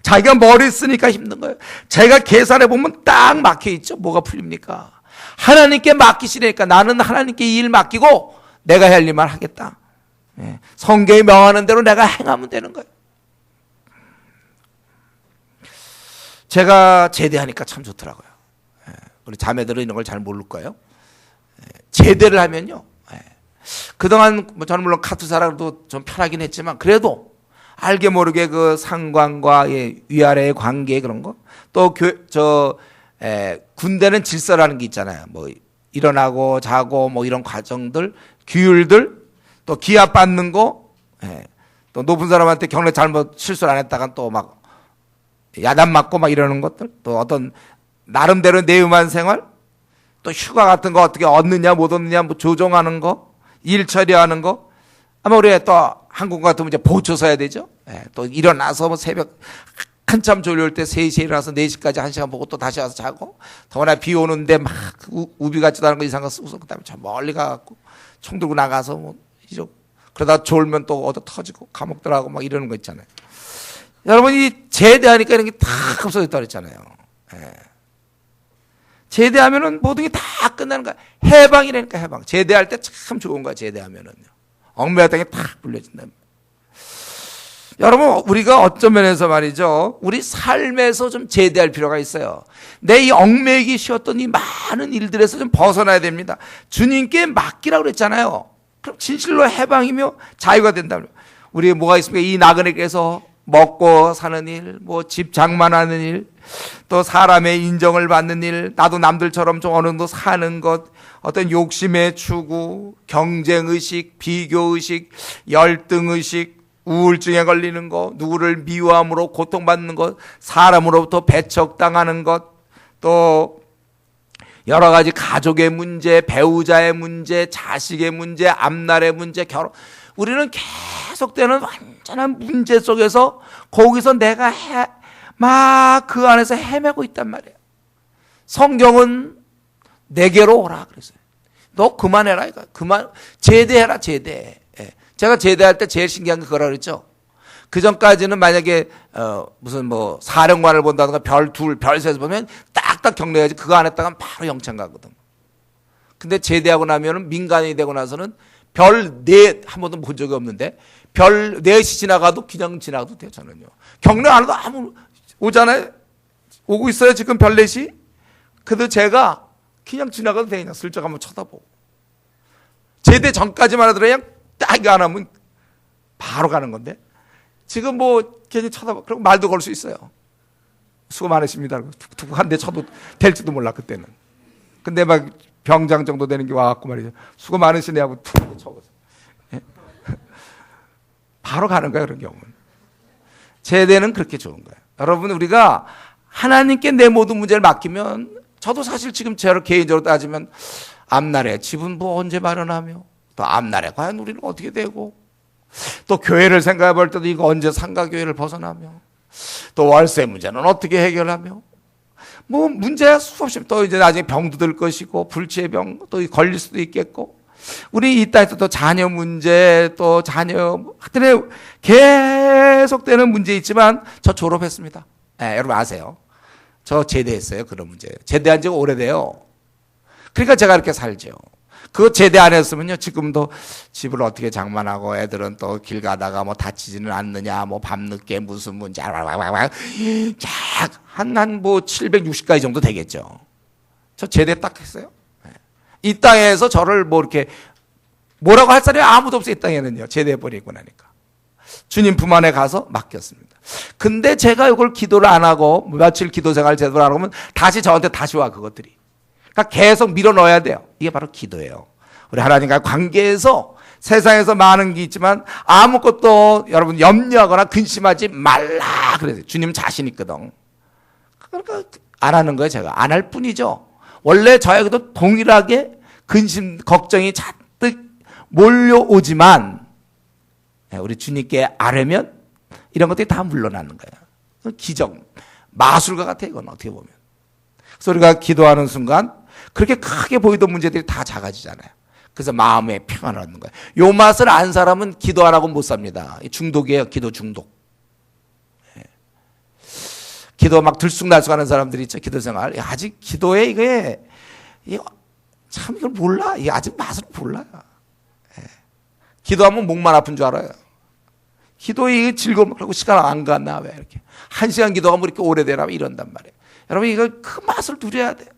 자기가 머리 쓰니까 힘든 거예요. 자기가 계산해 보면 딱 막혀 있죠. 뭐가 풀립니까? 하나님께 맡기시니까 나는 하나님께 이 일 맡기고 내가 할 일만 하겠다. 성경이 명하는 대로 내가 행하면 되는 거예요. 제가 제대하니까 참 좋더라고요. 우리 자매들은 이런 걸 잘 모를 거예요. 제대를 하면요. 그동안 저는 물론 카투사라도 좀 편하긴 했지만 그래도 알게 모르게 그 상관과 위아래의 관계 그런 거 또 군대는 질서라는 게 있잖아요. 뭐 일어나고 자고 뭐 이런 과정들 규율들 또 기합 받는 거 또 높은 사람한테 경례 잘못 실수를 안 했다간 또 막 야단 맞고 막 이러는 것들 또 어떤 나름대로 내음한 생활 또 휴가 같은 거 어떻게 얻느냐 못 얻느냐 뭐 조정하는 거 일 처리하는 거 아마 우리 또 한국 같으면 이제 보초 서야 되죠. 또 일어나서 뭐 새벽 한참 졸려올 때 3시에 일어나서 4시까지 1시간 보고 또 다시 와서 자고 더구나 비 오는데 막 우비 같지도 않은 거 이상한 거 쓰고서 그다음에 저 멀리 가갖고 총 들고 나가서 뭐 그러다 졸면 또 얻어 터지고 감옥 들어가고 막 이러는 거 있잖아요. 여러분이 제대하니까 이런 게 다 없어졌다 그랬잖아요. 제대하면은 모든 게 다 끝나는 거야. 해방이라니까 해방. 제대할 때 참 좋은 거야. 제대하면은요. 얽매였던 게 탁 불려진다. 여러분 우리가 어떤 면에서 말이죠. 우리 삶에서 좀 제대할 필요가 있어요. 내 이 얽매이기 쉬웠던 이 많은 일들에서 좀 벗어나야 됩니다. 주님께 맡기라고 그랬잖아요. 그럼 진실로 해방이며 자유가 된다면 우리 뭐가 있습니까? 이 나그네께서 먹고 사는 일, 뭐 집 장만하는 일, 또 사람의 인정을 받는 일, 나도 남들처럼 좀 어느 정도 사는 것, 어떤 욕심의 추구, 경쟁의식, 비교의식, 열등의식, 우울증에 걸리는 것, 누구를 미워함으로 고통받는 것, 사람으로부터 배척당하는 것, 또 여러 가지 가족의 문제, 배우자의 문제, 자식의 문제, 앞날의 문제, 결혼. 우리는 계속되는 완전한 문제 속에서 거기서 내가 막 그 안에서 헤매고 있단 말이에요. 성경은 내게로 오라 그랬어요. 너 그만해라. 그만 제대해라. 제대. 제가 제대할 때 제일 신기한 게 그거라 그랬죠. 그 전까지는 만약에 무슨 뭐 사령관을 본다든가 별 2, 별 3에서 보면 딱딱 경례해야지 그거 안 했다간 바로 영창 가거든. 근데 제대하고 나면은 민간인이 되고 나서는 별 4 한 번도 본 적이 없는데 별 4시 지나가도 그냥 지나가도 돼요. 저는요. 경례 안 해도 아무 오잖아요. 오고 있어요. 지금 별 4시. 그래도 제가 그냥 지나가도 돼. 그냥 슬쩍 한번 쳐다보고. 제대 전까지만 하더라도 그냥 딱 안 하면 바로 가는 건데 지금 뭐 괜히 쳐다보고 그리고 말도 걸 수 있어요. 수고 많으십니다. 툭툭 한 대 쳐도 될지도 몰라 그때는. 근데 막 병장 정도 되는 게 와갖고 말이죠. 수고 많으시네 하고 툭 쳐보세요. 예? 바로 가는 거예요. 그런 경우는. 제대는 그렇게 좋은 거예요. 여러분 우리가 하나님께 내 모든 문제를 맡기면 저도 사실 지금 제 개인적으로 따지면 앞날에 집은 뭐 언제 마련하며 또 앞날에 과연 우리는 어떻게 되고 또 교회를 생각해 볼 때도 이거 언제 상가교회를 벗어나며 또 월세 문제는 어떻게 해결하며 뭐 문제가 수없이 또 이제 나중에 병도 들 것이고 불치의 병 또 걸릴 수도 있겠고 우리 이 땅에서 또 자녀 문제 또 자녀 하여튼 계속되는 문제 있지만 저 졸업했습니다. 네, 여러분 아세요? 저 제대했어요. 그런 문제. 제대한 지가 오래돼요. 그러니까 제가 이렇게 살죠. 그거 제대 안 했으면요, 지금도 집을 어떻게 장만하고 애들은 또 길 가다가 뭐 다치지는 않느냐, 뭐 밤늦게 무슨 문제, 한 뭐 760가지 정도 되겠죠. 저 제대 딱 했어요. 이 땅에서 저를 뭐 이렇게 뭐라고 할 사람이 아무도 없어요, 이 땅에는요. 제대해버리고 나니까. 주님 품 안에 가서 맡겼습니다. 근데 제가 이걸 기도를 안 하고 며칠 기도 생활 제대로 안 하면 다시 저한테 다시 와 그것들이. 그러니까 계속 밀어 넣어야 돼요. 이게 바로 기도예요. 우리 하나님과의 관계에서 세상에서 많은 게 있지만 아무것도 여러분 염려하거나 근심하지 말라 그래요. 주님 자신 있거든. 그러니까 안 하는 거예요. 제가 안 할 뿐이죠. 원래 저에게도 동일하게 근심 걱정이 잔뜩 몰려오지만 우리 주님께 아뢰면 이런 것들이 다 물러나는 거예요. 기적 마술과 같아요. 이건 어떻게 보면. 그래서 우리가 기도하는 순간 그렇게 크게 보이던 문제들이 다 작아지잖아요. 그래서 마음에 평안을 얻는 거예요. 요 맛을 안 사람은 기도 안 하고 못 삽니다. 중독이에요. 기도 중독. 기도 막 들쑥날쑥하는 사람들이 있죠. 기도 생활. 아직 기도에 이게 참 이걸 몰라. 이게 아직 맛을 몰라요. 기도하면 목만 아픈 줄 알아요. 기도에 즐거움을 하고 시간 안 갔나 왜 이렇게 1시간 기도가 뭐 이렇게 오래되나 이런단 말이에요. 여러분 이거 그 맛을 누려야 돼요.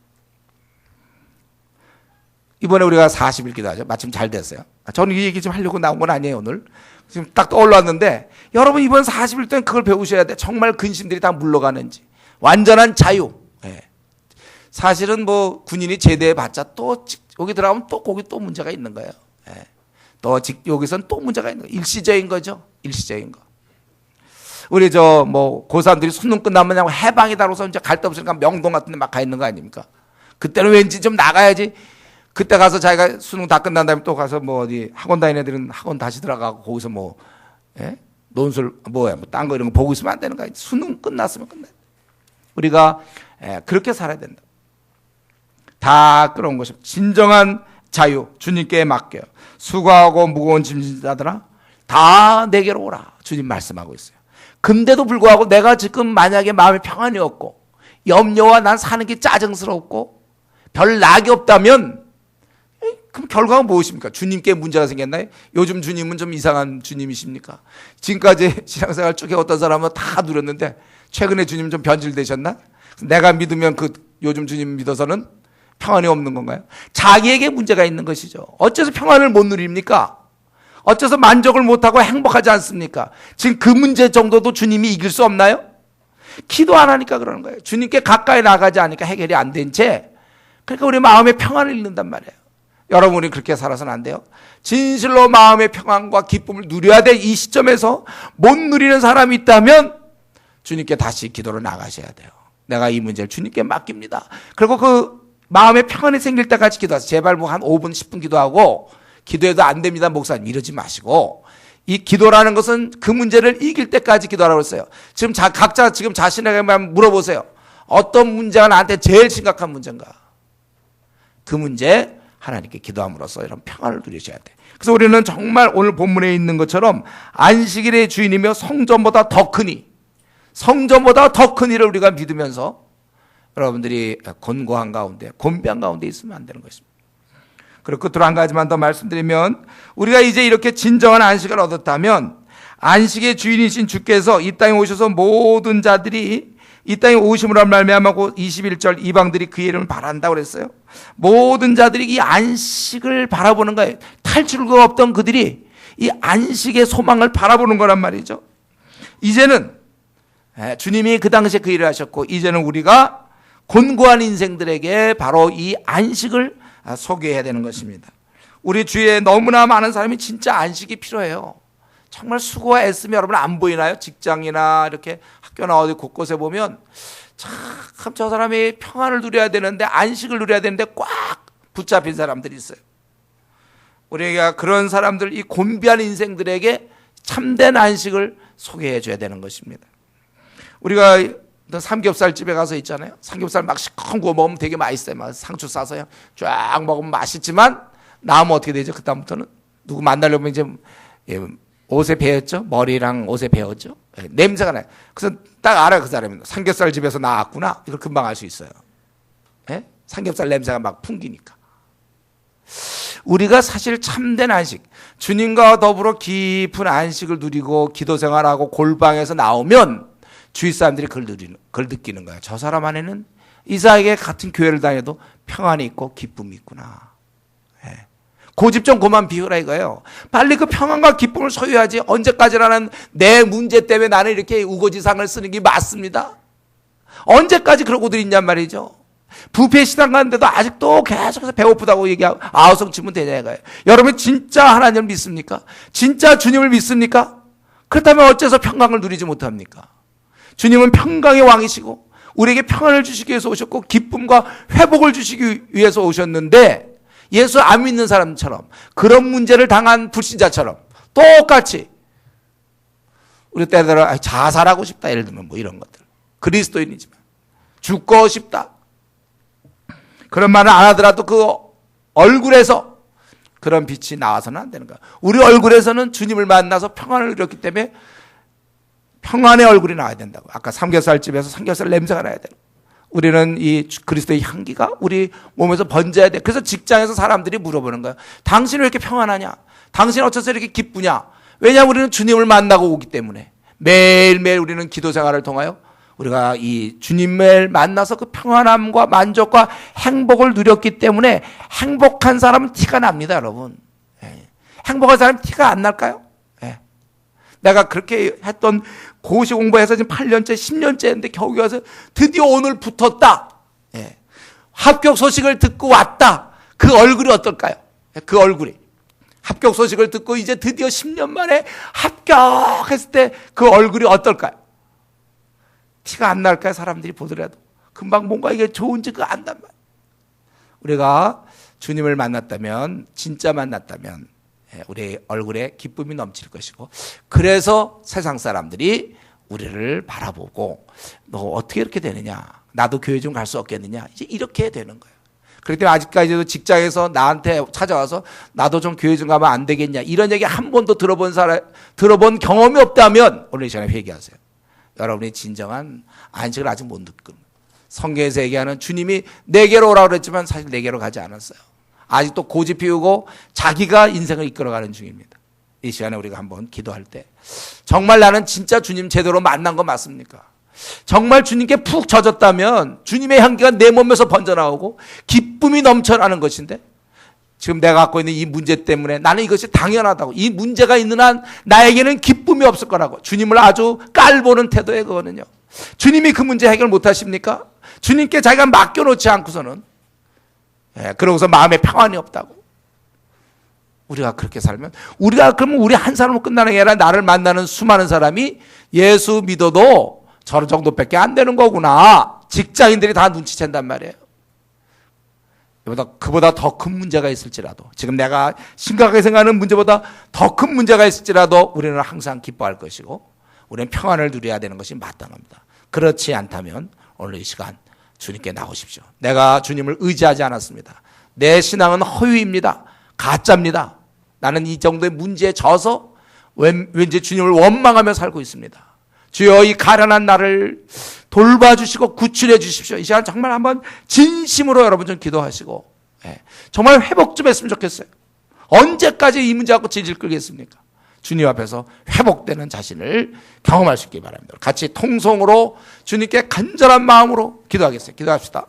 이번에 우리가 40일 기도하죠. 마침 잘 됐어요. 저는 이 얘기 좀 하려고 나온 건 아니에요 오늘. 지금 딱 떠올랐는데 여러분 이번 40일 동안 그걸 배우셔야 돼. 정말 근심들이 다 물러가는지. 완전한 자유. 사실은 뭐 군인이 제대해봤자 또 여기 들어가면 또 거기 또 문제가 있는 거예요. 또 여기선 또 문제가 있는 거예요. 일시적인 거죠. 일시적인 거. 우리 고3들이 수능 끝나면 그냥 해방이다 그래서 이제 갈 데 없으니까 명동 같은 데 막 가 있는 거 아닙니까? 그때는 왠지 좀 나가야지. 그때 가서 자기가 수능 다 끝난 다음에 또 가서 어디 학원 다니는 애들은 학원 다시 들어가고 거기서 논술 딴 거 이런 거 보고 있으면 안 되는 거야. 수능 끝났으면 끝나. 우리가 그렇게 살아야 된다. 다 끌어온 것이 진정한 자유 주님께 맡겨요. 수고하고 무거운 짐진 자들아 다 내게로 오라. 주님 말씀하고 있어요. 근데도 불구하고 내가 지금 만약에 마음에 평안이 없고 염려와 난 사는 게 짜증스럽고 별 낙이 없다면 그럼 결과가 무엇입니까? 주님께 문제가 생겼나요? 요즘 주님은 좀 이상한 주님이십니까? 지금까지 신앙생활 쭉 해 어떤 사람은 다 누렸는데 최근에 주님 좀 변질되셨나? 내가 믿으면 요즘 주님 믿어서는 평안이 없는 건가요? 자기에게 문제가 있는 것이죠. 어째서 평안을 못 누립니까? 어째서 만족을 못하고 행복하지 않습니까? 지금 그 문제 정도도 주님이 이길 수 없나요? 기도 안 하니까 그러는 거예요. 주님께 가까이 나가지 않으니까 해결이 안 된 채 그러니까 우리 마음의 평안을 잃는단 말이에요. 여러분이 그렇게 살아서는 안 돼요. 진실로 마음의 평안과 기쁨을 누려야 될 이 시점에서 못 누리는 사람이 있다면 주님께 다시 기도로 나가셔야 돼요. 내가 이 문제를 주님께 맡깁니다. 그리고 그 마음의 평안이 생길 때까지 기도하세요. 제발 한 5분 10분 기도하고 기도해도 안 됩니다 목사님 이러지 마시고 이 기도라는 것은 그 문제를 이길 때까지 기도하라고 했어요. 지금 각자 지금 자신에게만 물어보세요. 어떤 문제가 나한테 제일 심각한 문제인가? 그 문제 하나님께 기도함으로써 이런 평안을 누리셔야 돼. 그래서 우리는 정말 오늘 본문에 있는 것처럼 안식일의 주인이며 성전보다 더 크니 이를 우리가 믿으면서 여러분들이 곤고한 가운데 곤비한 가운데 있으면 안 되는 것입니다. 그리고 끝으로 한 가지만 더 말씀드리면 우리가 이제 이렇게 진정한 안식을 얻었다면 안식의 주인이신 주께서 이 땅에 오셔서 모든 자들이 이 땅에 오심으로 말미암고 21절 이방들이 그의 이름을 바란다고 그랬어요. 모든 자들이 이 안식을 바라보는 거예요. 탈출구가 없던 그들이 이 안식의 소망을 바라보는 거란 말이죠. 이제는 주님이 그 당시에 그 일을 하셨고 이제는 우리가 곤고한 인생들에게 바로 이 안식을 소개해야 되는 것입니다. 우리 주위에 너무나 많은 사람이 진짜 안식이 필요해요. 정말 수고와 애씀이 여러분 안 보이나요? 직장이나 이렇게 학교나 어디 곳곳에 보면 참 저 사람이 평안을 누려야 되는데 안식을 누려야 되는데 꽉 붙잡힌 사람들이 있어요. 우리가 그런 사람들 이 곤비한 인생들에게 참된 안식을 소개해 줘야 되는 것입니다. 우리가 삼겹살 집에 가서 있잖아요. 삼겹살 막 시커먼 구워 먹으면 되게 맛있어요. 막 상추 싸서요. 쫙 먹으면 맛있지만 나오면 어떻게 되죠? 그다음부터는 누구 만나려면 이제 옷에 배었죠. 머리랑 옷에 배었죠. 냄새가 나요. 그래서 딱 알아요. 그 사람이 삼겹살 집에서 나왔구나. 이걸 금방 알 수 있어요. 삼겹살 냄새가 막 풍기니까. 우리가 사실 참된 안식, 주님과 더불어 깊은 안식을 누리고 기도 생활하고 골방에서 나오면 주위 사람들이 그걸 느끼는 거야. 저 사람 안에는 이삭에게 같은 교회를 다녀도 평안이 있고 기쁨이 있구나. 고집 좀 그만 비우라 이거예요. 빨리 그 평안과 기쁨을 소유하지. 언제까지라는 내 문제 때문에 나는 이렇게 우거지상을 쓰는 게 맞습니다. 언제까지 그러고들 있냔 말이죠. 부패 시당 가는데도 아직도 계속해서 배고프다고 얘기하고 아우성 치면 되냐 이거예요. 여러분 진짜 하나님을 믿습니까? 진짜 주님을 믿습니까? 그렇다면 어째서 평강을 누리지 못합니까? 주님은 평강의 왕이시고 우리에게 평안을 주시기 위해서 오셨고 기쁨과 회복을 주시기 위해서 오셨는데 예수 안 믿는 사람처럼 그런 문제를 당한 불신자처럼 똑같이 우리 때대로 자살하고 싶다 예를 들면 뭐 이런 것들 그리스도인이지만 죽고 싶다 그런 말을 안 하더라도 그 얼굴에서 그런 빛이 나와서는 안 되는 거야. 우리 얼굴에서는 주님을 만나서 평안을 누렸기 때문에 평안의 얼굴이 나와야 된다고. 아까 삼겹살집에서 삼겹살 냄새가 나야 돼요. 우리는 이 그리스도의 향기가 우리 몸에서 번져야 돼. 그래서 직장에서 사람들이 물어보는 거야. 당신은 왜 이렇게 평안하냐? 당신은 어째서 이렇게 기쁘냐? 왜냐하면 우리는 주님을 만나고 오기 때문에 매일매일 우리는 기도 생활을 통하여 우리가 이 주님을 만나서 그 평안함과 만족과 행복을 누렸기 때문에 행복한 사람은 티가 납니다, 여러분. 행복한 사람은 티가 안 날까요? 내가 그렇게 했던 고시 공부해서 지금 8년째, 10년째 했는데 겨우 와서 드디어 오늘 붙었다. 합격 소식을 듣고 왔다. 그 얼굴이 어떨까요? 그 얼굴이. 합격 소식을 듣고 이제 드디어 10년 만에 합격했을 때 그 얼굴이 어떨까요? 티가 안 날까요? 사람들이 보더라도. 금방 뭔가 이게 좋은지 그거 안단 말이에요. 우리가 주님을 만났다면, 진짜 만났다면, 우리 얼굴에 기쁨이 넘칠 것이고, 그래서 세상 사람들이 우리를 바라보고, 너 어떻게 이렇게 되느냐? 나도 교회 좀 갈 수 없겠느냐? 이제 이렇게 되는 거예요. 그렇기 때문에 아직까지도 직장에서 나한테 찾아와서 나도 좀 교회 좀 가면 안 되겠냐? 이런 얘기 한 번도 들어본 경험이 없다면 오늘 이 시간에 회개하세요. 여러분이 진정한 안식을 아직 못 느끼고 성경에서 얘기하는 주님이 내게로 오라고 그랬지만 사실 내게로 가지 않았어요. 아직도 고집 피우고 자기가 인생을 이끌어가는 중입니다. 이 시간에 우리가 한번 기도할 때 정말 나는 진짜 주님 제대로 만난 거 맞습니까? 정말 주님께 푹 젖었다면 주님의 향기가 내 몸에서 번져나오고 기쁨이 넘쳐나는 것인데 지금 내가 갖고 있는 이 문제 때문에 나는 이것이 당연하다고 이 문제가 있는 한 나에게는 기쁨이 없을 거라고 주님을 아주 깔보는 태도에 그거는요. 주님이 그 문제 해결 못 하십니까? 주님께 자기가 맡겨놓지 않고서는 그러고서 마음에 평안이 없다고. 우리가 그렇게 살면 그러면 우리 한 사람으로 끝나는 게 아니라 나를 만나는 수많은 사람이 예수 믿어도 저런 정도밖에 안 되는 거구나. 직장인들이 다 눈치챈단 말이에요. 그보다 더 큰 문제가 있을지라도 지금 내가 심각하게 생각하는 문제보다 더 큰 문제가 있을지라도 우리는 항상 기뻐할 것이고 우리는 평안을 누려야 되는 것이 마땅합니다. 그렇지 않다면 오늘 이 시간 주님께 나오십시오. 내가 주님을 의지하지 않았습니다. 내 신앙은 허위입니다. 가짜입니다. 나는 이 정도의 문제에 져서 왠지 주님을 원망하며 살고 있습니다. 주여 이 가련한 나를 돌봐주시고 구출해 주십시오. 이 시간 정말 한번 진심으로 여러분 좀 기도하시고 정말 회복 좀 했으면 좋겠어요. 언제까지 이 문제 갖고 질질 끌겠습니까? 주님 앞에서 회복되는 자신을 경험할 수 있기 바랍니다. 같이 통성으로 주님께 간절한 마음으로 기도하겠어요. 기도합시다.